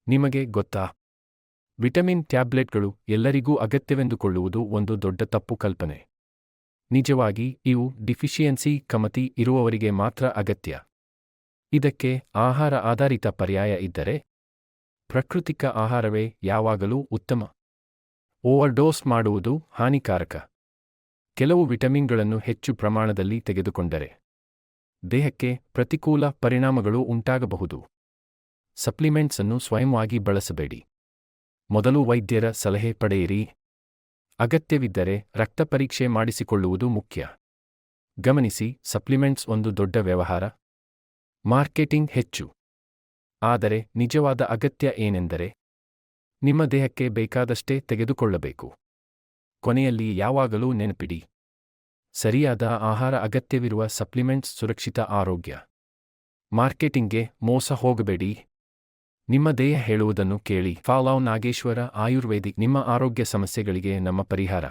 ನಿಮಗೆ ಗೊತ್ತಾ? ವಿಟಮಿನ್ ಟ್ಯಾಬ್ಲೆಟ್ಗಳು ಎಲ್ಲರಿಗೂ ಅಗತ್ಯವೆಂದುಕೊಳ್ಳುವುದು ಒಂದು ದೊಡ್ಡ ತಪ್ಪು ಕಲ್ಪನೆ. ನಿಜವಾಗಿ ಇವು ಡಿಫಿಷಿಯನ್ಸಿ ಕಮತಿ ಇರುವವರಿಗೆ ಮಾತ್ರ ಅಗತ್ಯ. ಇದಕ್ಕೆ ಆಹಾರ ಆಧಾರಿತ ಪರ್ಯಾಯ ಇದ್ದರೆ, ಪ್ರಾಕೃತಿಕ ಆಹಾರವೇ ಯಾವಾಗಲೂ ಉತ್ತಮ. ಓವರ್ಡೋಸ್ ಮಾಡುವುದು ಹಾನಿಕಾರಕ. ಕೆಲವು ವಿಟಮಿನ್ಗಳನ್ನು ಹೆಚ್ಚು ಪ್ರಮಾಣದಲ್ಲಿ ತೆಗೆದುಕೊಂಡರೆ ದೇಹಕ್ಕೆ ಪ್ರತಿಕೂಲ ಪರಿಣಾಮಗಳು ಉಂಟಾಗಬಹುದು. ಸಪ್ಲಿಮೆಂಟ್ಸ್ ಅನ್ನು ಸ್ವಯಂವಾಗಿ ಬಳಸಬೇಡಿ. ಮೊದಲು ವೈದ್ಯರ ಸಲಹೆ ಪಡೆಯಿರಿ. ಅಗತ್ಯವಿದ್ದರೆ ರಕ್ತ ಪರೀಕ್ಷೆ ಮಾಡಿಸಿಕೊಳ್ಳುವುದು ಮುಖ್ಯ. ಗಮನಿಸಿ, ಸಪ್ಲಿಮೆಂಟ್ಸ್ ಒಂದು ದೊಡ್ಡ ವ್ಯವಹಾರ. ಮಾರ್ಕೆಟಿಂಗ್ ಹೆಚ್ಚು. ಆದರೆ ನಿಜವಾದ ಅಗತ್ಯ ಏನೆಂದರೆ, ನಿಮ್ಮ ದೇಹಕ್ಕೆ ಬೇಕಾದಷ್ಟೇ ತೆಗೆದುಕೊಳ್ಳಬೇಕು. ಕೊನೆಯಲ್ಲಿ ಯಾವಾಗಲೂ ನೆನಪಿಡಿ, ಸರಿಯಾದ ಆಹಾರ ಅಗತ್ಯವಿರುವ ಸಪ್ಲಿಮೆಂಟ್ಸ್ ಸುರಕ್ಷಿತ ಆರೋಗ್ಯ. ಮಾರ್ಕೆಟಿಂಗ್ಗೆ ಮೋಸ ಹೋಗಬೇಡಿ. ನಿಮ್ಮ ದೇಹ ಹೇಳುವುದನ್ನು ಕೇಳಿ. ಫಾಲೌ ನಾಗೇಶ್ವರ ಆಯುರ್ವೇದಿಕ್. ನಿಮ್ಮ ಆರೋಗ್ಯ ಸಮಸ್ಯೆಗಳಿಗೆ ನಮ್ಮ ಪರಿಹಾರ.